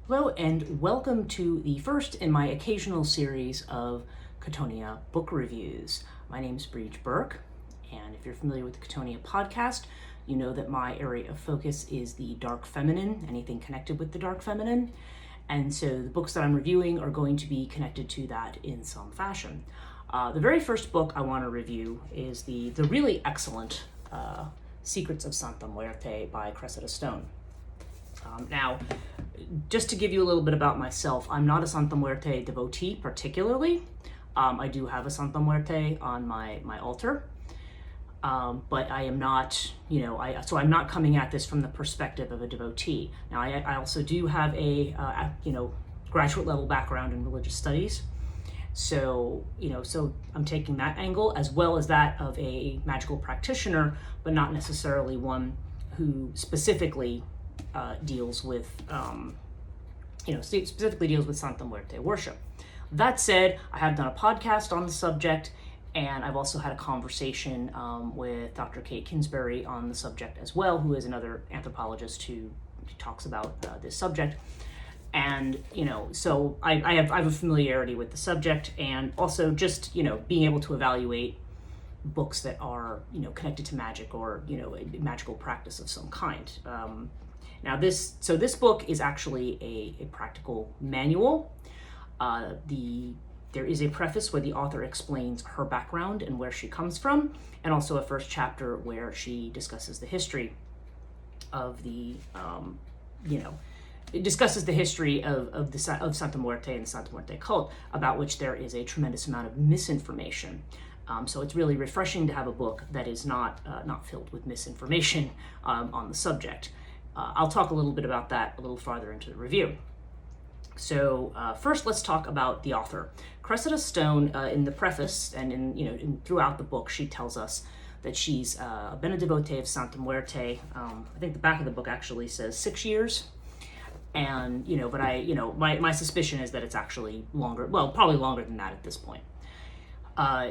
Hello and welcome to the first in my occasional series of Chthonia book reviews. My name is Breege Burke, and if you're familiar with the Chthonia podcast, you know that my area of focus is the dark feminine, anything connected with the dark feminine. And so the books that I'm reviewing are going to be connected to that in some fashion. The very first book I want to review is the really excellent Secrets of Santa Muerte by Cressida Stone. Now, just to give you a little bit about myself, I'm not a Santa Muerte devotee particularly. I do have a Santa Muerte on my altar, but I am not, so I'm not coming at this from the perspective of a devotee. Now, I also do have a, graduate level background in religious studies. So I'm taking that angle as well as that of a magical practitioner, but not necessarily one who specifically deals with, specifically deals with Santa Muerte worship. That said, I have done a podcast on the subject, and I've also had a conversation with Dr. Kate Kingsbury on the subject as well, who is another anthropologist who talks about this subject. And, so I have a familiarity with the subject, and also just, being able to evaluate books that are, connected to magic or, a magical practice of some kind. Now this book is actually a practical manual. There is a preface where the author explains her background and where she comes from, and also a first chapter where she discusses the history of the, it discusses the history of Santa Muerte and the Santa Muerte cult, about which there is a tremendous amount of misinformation. So it's really refreshing to have a book that is not filled with misinformation on the subject. I'll talk a little bit about that a little farther into the review. So first, let's talk about the author. Cressida Stone, in the preface and in throughout the book, she tells us that she's been a devotee of Santa Muerte. I think the back of the book actually says 6 years. And, but my suspicion is that it's actually longer, well, probably longer than that at this point.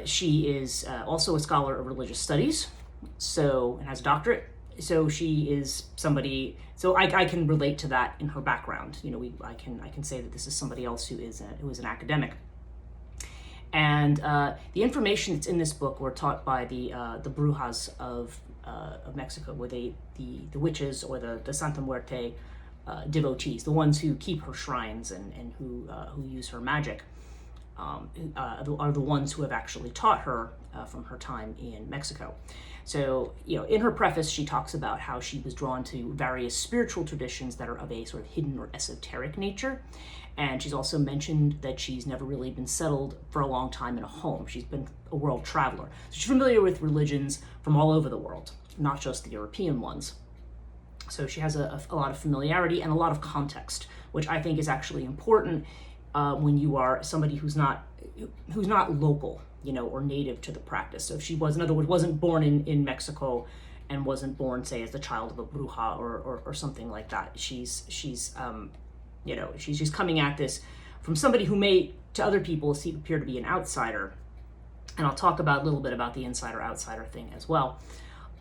She is also a scholar of religious studies, and has a doctorate. So she is somebody, so I can relate to that in her background. I can say that this is somebody else who is an academic. And the information that's in this book were taught by the brujas of Mexico, where the witches or the Santa Muerte devotees, the ones who keep her shrines and who use her magic, are the ones who have actually taught her from her time in Mexico. So, in her preface, she talks about how she was drawn to various spiritual traditions that are of a sort of hidden or esoteric nature. And she's also mentioned that she's never really been settled for a long time in a home. She's been a world traveler. So she's familiar with religions from all over the world, not just the European ones. So she has a lot of familiarity and a lot of context, which I think is actually important when you are somebody who's not local, or native to the practice. So if she was, in other words, wasn't born in Mexico and wasn't born, say, as the child of a bruja or something like that. She's coming at this from somebody who may, to other people, appear to be an outsider. And I'll talk a little bit about the insider-outsider thing as well.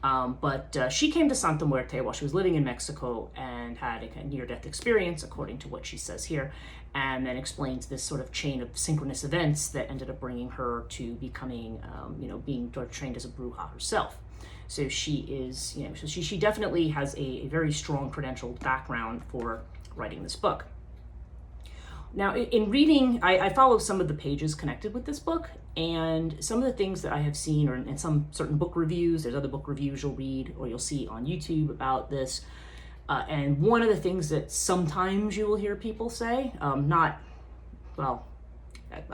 But she came to Santa Muerte while she was living in Mexico and had a near-death experience, according to what she says here, and then explains this sort of chain of synchronous events that ended up bringing her to becoming, being trained as a bruja herself. So she is, she definitely has a very strong credentialed background for writing this book. Now, in reading, I follow some of the pages connected with this book, and some of the things that I have seen, or in some certain book reviews, there's other book reviews you'll read or you'll see on YouTube about this. And one of the things that sometimes you will hear people say,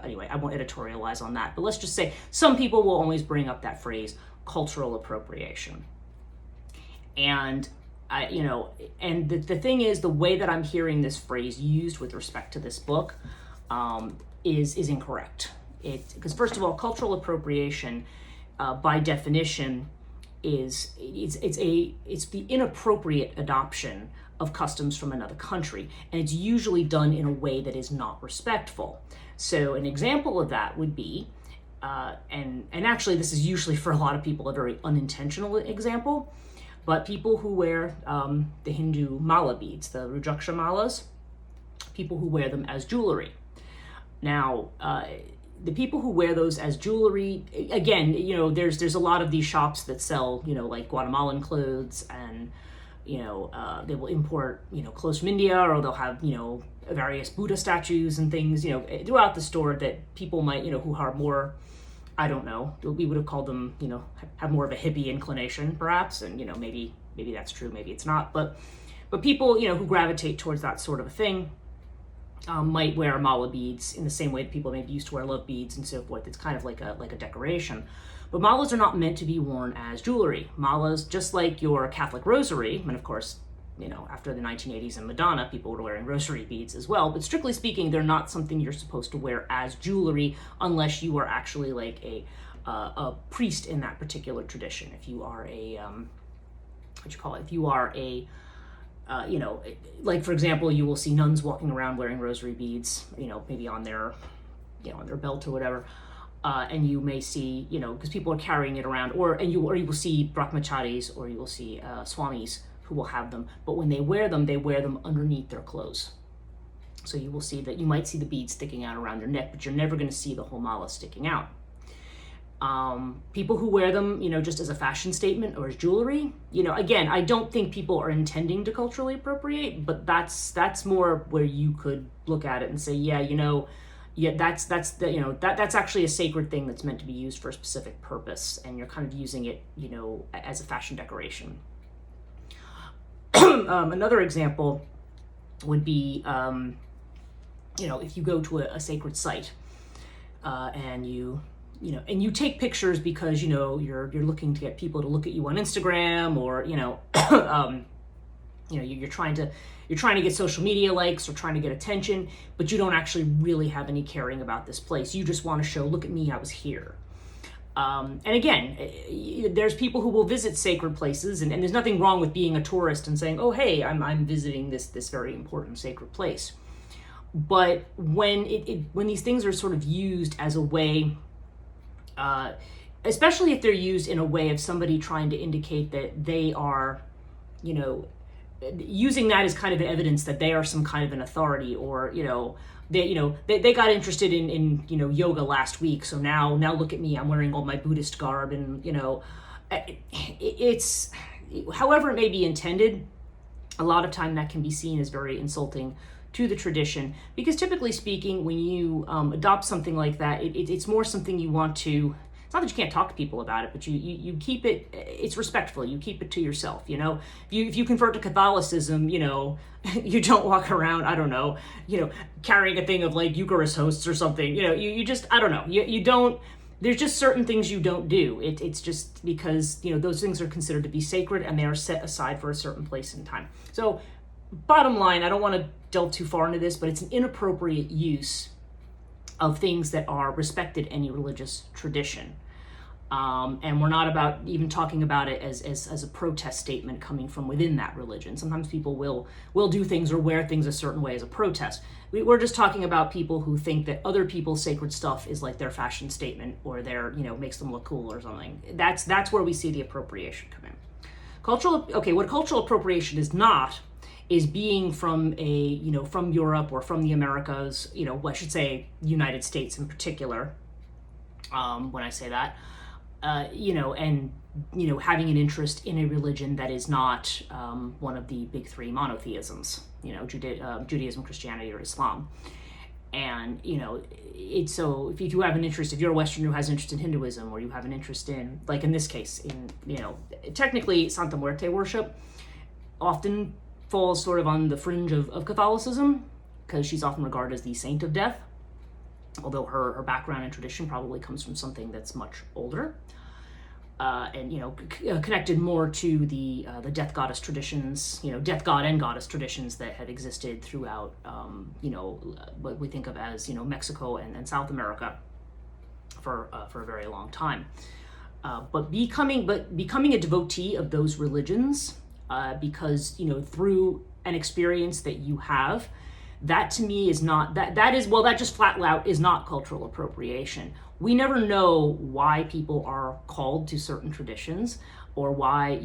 anyway, I won't editorialize on that, but let's just say some people will always bring up that phrase, cultural appropriation. And the thing is, the way that I'm hearing this phrase used with respect to this book is incorrect. Because first of all, cultural appropriation, by definition, it's the inappropriate adoption of customs from another country, and it's usually done in a way that is not respectful. So an example of that would be, and actually this is usually for a lot of people a very unintentional example, but people who wear the Hindu mala beads, the Rudraksha malas, people who wear them as jewelry. Now, the people who wear those as jewelry, again, there's a lot of these shops that sell, like Guatemalan clothes, and, they will import, clothes from India, or they'll have, various Buddha statues and things, throughout the store that people might, who are more, I don't know, we would have called them, have more of a hippie inclination, perhaps, and, maybe that's true, maybe it's not, but people, who gravitate towards that sort of a thing, might wear mala beads in the same way that people maybe used to wear love beads and so forth. It's kind of like a decoration. But malas are not meant to be worn as jewelry. Malas, just like your Catholic rosary, and of course, after the 1980s and Madonna, people were wearing rosary beads as well. But strictly speaking, they're not something you're supposed to wear as jewelry unless you are actually like a priest in that particular tradition. If you are a, if you are a, like for example, you will see nuns walking around wearing rosary beads, maybe on their, on their belt or whatever. And you may see, because people are carrying it around, or you will see brahmacharis, or you will see swamis who will have them. But when they wear them underneath their clothes. So you will see that you might see the beads sticking out around their neck, but you're never going to see the whole mala sticking out. People who wear them, just as a fashion statement or as jewelry, again, I don't think people are intending to culturally appropriate, but that's more where you could look at it and say, that's actually a sacred thing that's meant to be used for a specific purpose, and you're kind of using it, as a fashion decoration. Another example would be, if you go to a sacred site, and you take pictures because, you're looking to get people to look at you on Instagram, or, you're trying to get social media likes or trying to get attention, but you don't actually really have any caring about this place. You just want to show, look at me, I was here. And again, there's people who will visit sacred places, and there's nothing wrong with being a tourist and saying, oh, hey, I'm visiting this very important sacred place. But when these things are sort of used as a way, especially if they're used in a way of somebody trying to indicate that they are, using that as kind of evidence that they are some kind of an authority, or, they got interested in yoga last week, so now look at me, I'm wearing all my Buddhist garb, and, it's, however it may be intended, a lot of time that can be seen as very insulting to the tradition, because typically speaking, when you adopt something like that, it's more something you want to, it's not that you can't talk to people about it, but you keep it, it's respectful, you keep it to yourself, if you convert to Catholicism, you don't walk around, I don't know, carrying a thing of like Eucharist hosts or something, you just, I don't know, you don't, there's just certain things you don't do. It's just because, those things are considered to be sacred, and they are set aside for a certain place and time. So bottom line, I don't want to delve too far into this, but it's an inappropriate use of things that are respected in any religious tradition. And we're not about even talking about it as a protest statement coming from within that religion. Sometimes people will do things or wear things a certain way as a protest. We're just talking about people who think that other people's sacred stuff is like their fashion statement, or their, makes them look cool or something. That's where we see the appropriation come in. What cultural appropriation is not, is being from from Europe or from the Americas, I should say United States in particular, when I say that, and, having an interest in a religion that is not one of the big three monotheisms, Judaism, Christianity, or Islam. And, it's so if you have an interest, if you're a Westerner who has an interest in Hinduism, or you have an interest in, like in this case, in, technically Santa Muerte worship often falls sort of on the fringe of Catholicism, because she's often regarded as the saint of death, although her background and tradition probably comes from something that's much older, and connected more to the death goddess traditions, death god and goddess traditions that had existed throughout, what we think of as Mexico and South America for a very long time. But becoming a devotee of those religions, because through an experience that you have, that to me is not, that just flat out is not cultural appropriation. We never know why people are called to certain traditions. or why,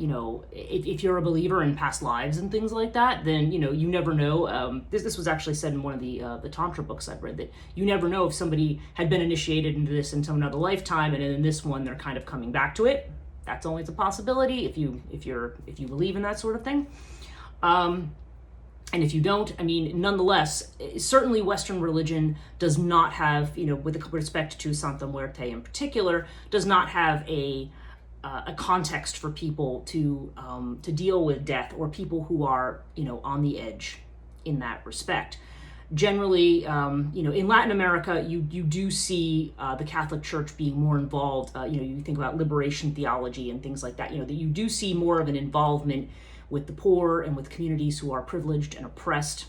if you're a believer in past lives and things like that, then, you never know. This was actually said in one of the Tantra books I've read, that you never know if somebody had been initiated into this in some another lifetime, and in this one they're kind of coming back to it. That's always a possibility if you believe in that sort of thing. And if you don't, nonetheless, certainly Western religion does not have, with respect to Santa Muerte in particular, does not have a context for people to deal with death, or people who are, on the edge in that respect. Generally, in Latin America, you do see the Catholic Church being more involved. You think about liberation theology and things like that. That you do see more of an involvement with the poor and with communities who are privileged and oppressed.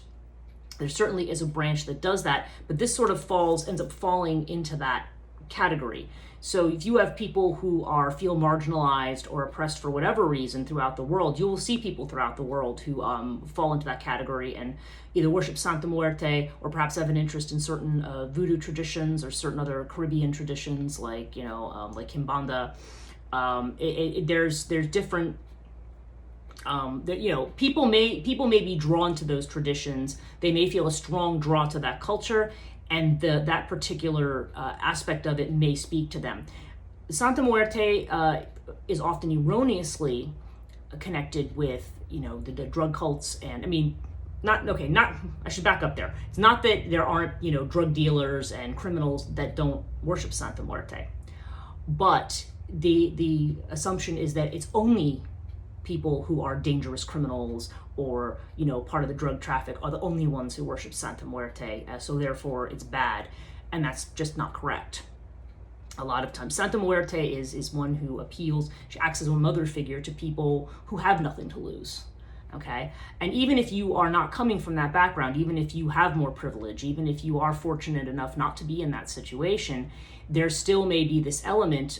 There certainly is a branch that does that, but this sort of ends up falling into that category. So if you have people who feel marginalized or oppressed for whatever reason throughout the world, you will see people throughout the world who fall into that category and either worship Santa Muerte, or perhaps have an interest in certain voodoo traditions or certain other Caribbean traditions like Kimbanda. There's different. People may be drawn to those traditions. They may feel a strong draw to that culture, and that particular aspect of it may speak to them. Santa Muerte is often erroneously connected with the drug cults, and I should back up there. It's not that there aren't drug dealers and criminals that don't worship Santa Muerte, but the assumption is that it's only people who are dangerous criminals or part of the drug traffic are the only ones who worship Santa Muerte, so therefore it's bad, and that's just not correct. A lot of times Santa Muerte is one who appeals. She acts as a mother figure to people who have nothing to lose. Okay, and even if you are not coming from that background, even if you have more privilege, even if you are fortunate enough not to be in that situation, there still may be this element,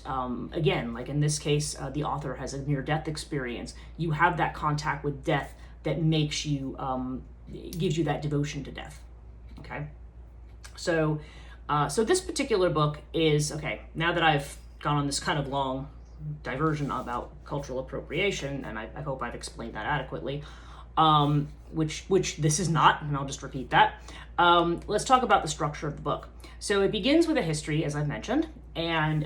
again, like in this case, the author has a near-death experience. You have that contact with death that makes you, gives you that devotion to death, okay? So this particular book is, okay, now that I've gone on this kind of long diversion about cultural appropriation, and I hope I've explained that adequately, which this is not, and I'll just repeat that. Let's talk about the structure of the book. So it begins with a history, as I've mentioned, and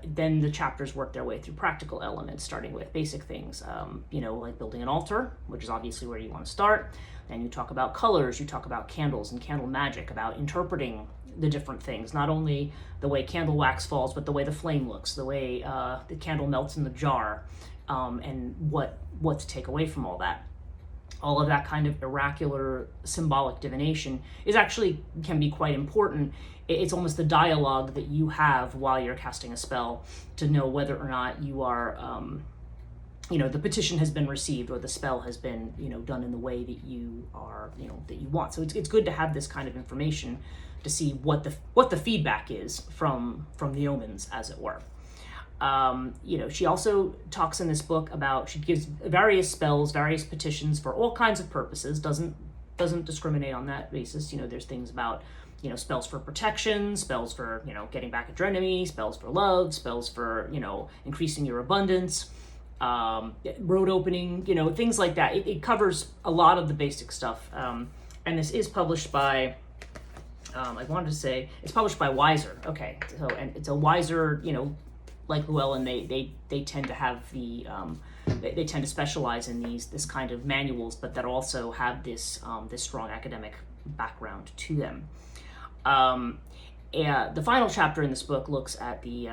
then the chapters work their way through practical elements, starting with basic things, like building an altar, which is obviously where you want to start. Then you talk about colors, you talk about candles and candle magic, about interpreting the different things, not only the way candle wax falls, but the way the flame looks, the way the candle melts in the jar, and what to take away from all that. All of that kind of oracular symbolic divination can be quite important. It's almost the dialogue that you have while you're casting a spell to know whether or not you are, the petition has been received, or the spell has been, done in the way that you are, that you want. So it's good to have this kind of information to see what the feedback is from the omens, as it were. She also talks in this book about, she gives various spells, various petitions for all kinds of purposes, doesn't discriminate on that basis. There's things about, spells for protection, spells for, getting back at your enemy, spells for love, spells for, increasing your abundance, road opening, things like that. It covers a lot of the basic stuff. And this is published by, it's published by Weiser. Okay, so, and it's a Weiser, like Llewellyn, they tend to have they tend to specialize in this kind of manuals, but that also have this strong academic background to them. The final chapter in this book looks at the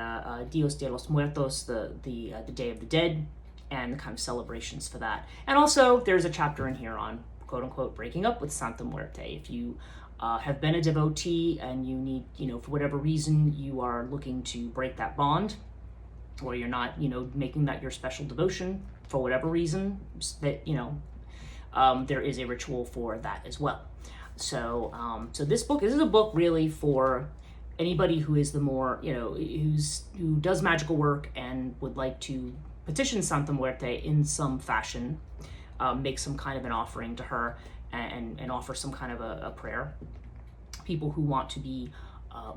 Dios de los Muertos, the Day of the Dead, and the kind of celebrations for that. And also, there's a chapter in here on quote unquote breaking up with Santa Muerte. If you have been a devotee and you need, for whatever reason, you are looking to break that bond, or you're not, making that your special devotion for whatever reason, that, there is a ritual for that as well. So this is a book really for anybody who is the more, who does magical work and would like to petition Santa Muerte in some fashion, make some kind of an offering to her, and offer some kind of a prayer. People who want to be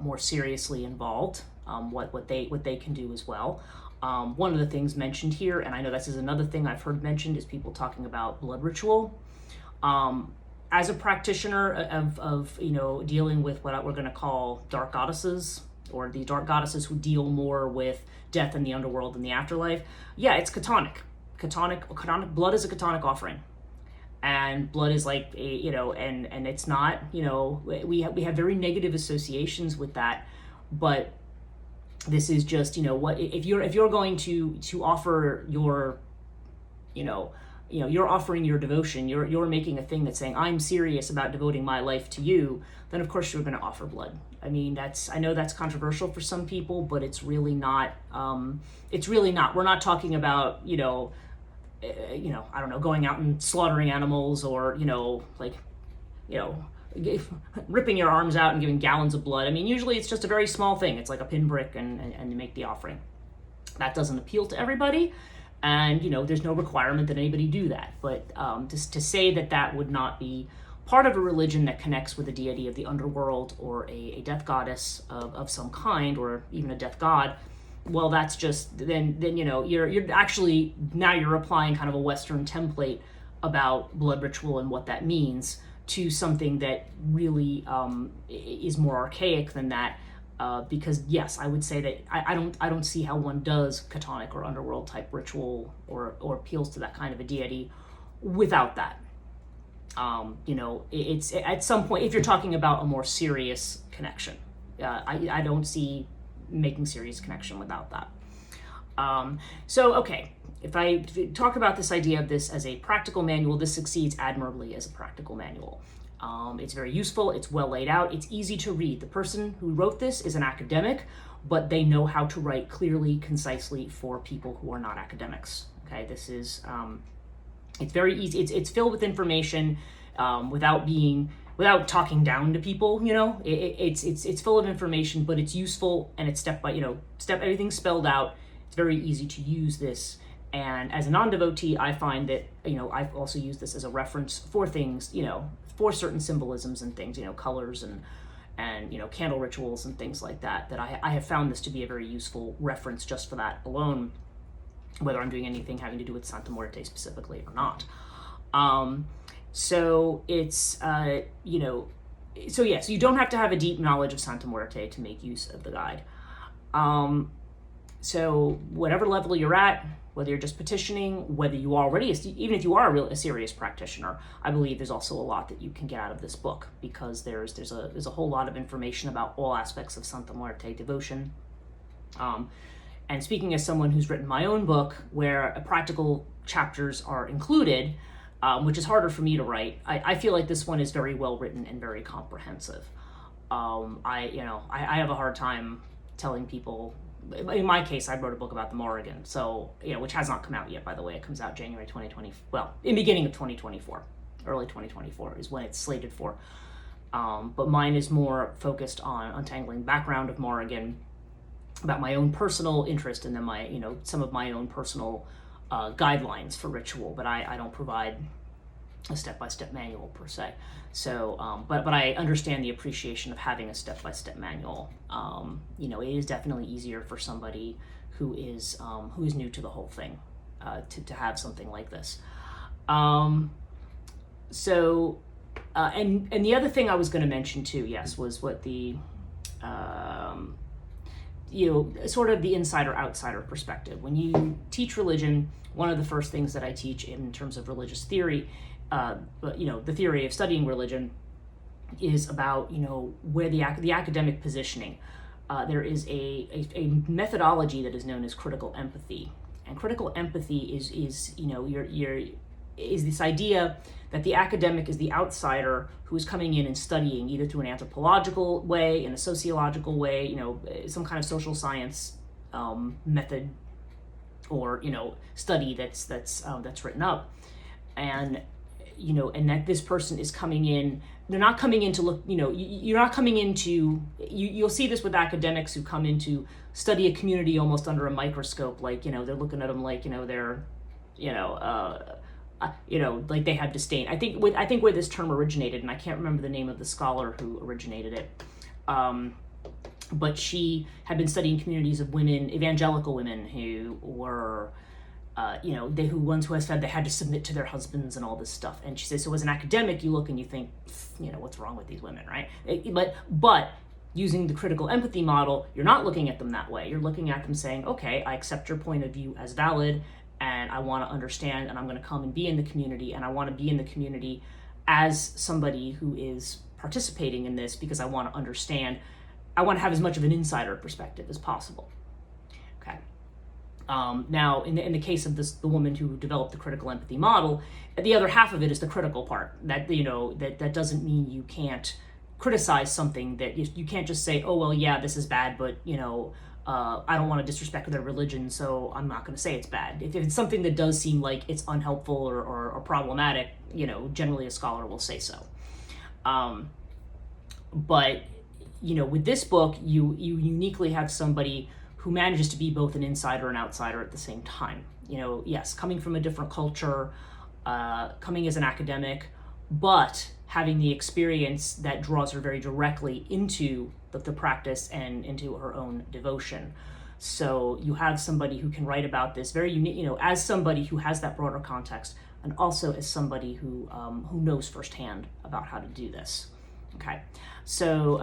more seriously involved, what they can do as well. One of the things mentioned here, and I know this is another thing I've heard mentioned, is people talking about blood ritual. As a practitioner of dealing with what we're going to call dark goddesses, or the dark goddesses who deal more with death in the underworld and the afterlife, yeah, it's Chthonia. Chthonia blood is a Chthonia offering, and blood is like and it's not, we have very negative associations with that, but this is just, what if you're going to offer your, you're offering your devotion, you're making a thing that's saying, I'm serious about devoting my life to you, then of course you're going to offer blood. I mean, I know that's controversial for some people, but it's really not. We're not talking about, I don't know, going out and slaughtering animals, or, ripping your arms out and giving gallons of blood. I mean, usually it's just a very small thing. It's like a pinprick, and you make the offering. That doesn't appeal to everybody, and there's no requirement that anybody do that. But just to say that would not be part of a religion that connects with a deity of the underworld, or a death goddess of some kind, or even a death god, well, that's just then you're actually, now you're applying kind of a Western template about blood ritual and what that means to something that really is more archaic than that. Because yes, I would say that I don't see how one does Chthonia or underworld type ritual, or appeals to that kind of a deity without that. It's at some point, if you're talking about a more serious connection, I don't see making serious connection without that. So okay, if I talk about this idea of this as a practical manual, this succeeds admirably as a practical manual. It's very useful, it's well laid out, it's easy to read. The person who wrote this is an academic, but they know how to write clearly, concisely for people who are not academics. Okay, this is, it's very easy, it's filled with information, without talking down to people, it's full of information, but it's useful, and it's everything's spelled out. It's very easy to use this. And as a non-devotee, I find that, I've also used this as a reference for things, for certain symbolisms and things, colors and candle rituals and things like that, I have found this to be a very useful reference just for that alone, whether I'm doing anything having to do with Santa Muerte specifically or not. So it's, so yes, you don't have to have a deep knowledge of Santa Muerte to make use of the guide. So whatever level you're at, whether you're just petitioning, whether you already, even if you are a serious practitioner, I believe there's also a lot that you can get out of this book, because there's a whole lot of information about all aspects of Santa Muerte devotion. And speaking as someone who's written my own book, where practical chapters are included, which is harder for me to write, I feel like this one is very well written and very comprehensive. I have a hard time telling people. In my case, I wrote a book about the Morrigan, so, which has not come out yet, by the way. It comes out January 2020, well, in beginning of 2024, early 2024 is when it's slated for. But mine is more focused on untangling the background of Morrigan, about my own personal interest, and then my, some of my own personal guidelines for ritual, but I don't provide a step-by-step manual per se. So, but I understand the appreciation of having a step-by-step manual. It is definitely easier for somebody who is new to the whole thing, to have something like this. And the other thing I was going to mention too, yes, was what the sort of the insider-outsider perspective. When you teach religion, one of the first things that I teach in terms of religious theory, the theory of studying religion, is about, where the academic positioning. There is a methodology that is known as critical empathy, and critical empathy is this idea that the academic is the outsider who is coming in and studying either through an anthropological way, in a sociological way, some kind of social science method, or study that's written up, and and that this person is coming in. They're not coming in to look. You're not coming into. You'll see this with academics who come in to study a community almost under a microscope. Like they're looking at them like they're like they have disdain. I think where this term originated, and I can't remember the name of the scholar who originated it, but she had been studying communities of women, evangelical women, who were, who ones who had said they had to submit to their husbands and all this stuff. And she says, so as an academic, you look and you think, what's wrong with these women, right? But using the critical empathy model, you're not looking at them that way. You're looking at them saying, okay, I accept your point of view as valid, and I want to understand, and I'm going to come and be in the community, and I want to be in the community as somebody who is participating in this because I want to understand. I want to have as much of an insider perspective as possible. Okay. Now, in the case of the woman who developed the critical empathy model, the other half of it is the critical part. That that doesn't mean you can't criticize something, that you can't just say, oh well, yeah, this is bad, but I don't want to disrespect their religion, so I'm not going to say it's bad. If it's something that does seem like it's unhelpful or problematic, generally a scholar will say so. But with this book, you uniquely have somebody who manages to be both an insider and outsider at the same time. Yes, coming from a different culture, coming as an academic, but having the experience that draws her very directly into the practice and into her own devotion. So you have somebody who can write about this very unique, as somebody who has that broader context, and also as somebody who knows firsthand about how to do this. Okay, so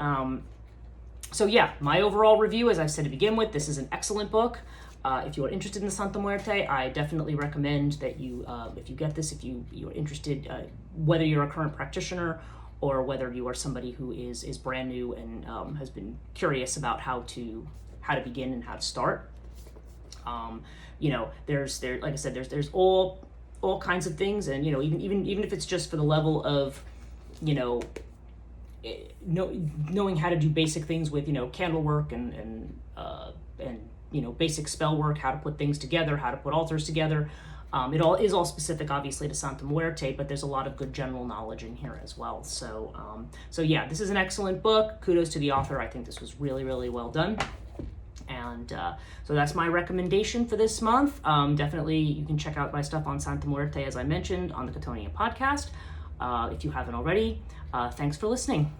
yeah, my overall review, as I said to begin with, this is an excellent book. If you are interested in the Santa Muerte, I definitely recommend that you, if you get this, if you are interested, whether you're a current practitioner or whether you are somebody who is brand new and has been curious about how to begin and how to start. There's like I said, there's all kinds of things, and even if it's just for the level of knowing how to do basic things with candle work and basic spell work, how to put things together, how to put altars together. It all is all specific, obviously, to Santa Muerte, but there's a lot of good general knowledge in here as well. So yeah, this is an excellent book. Kudos to the author. I think this was really, really well done. And so that's my recommendation for this month. Definitely, you can check out my stuff on Santa Muerte, as I mentioned, on the Chthonia podcast, if you haven't already. Thanks for listening.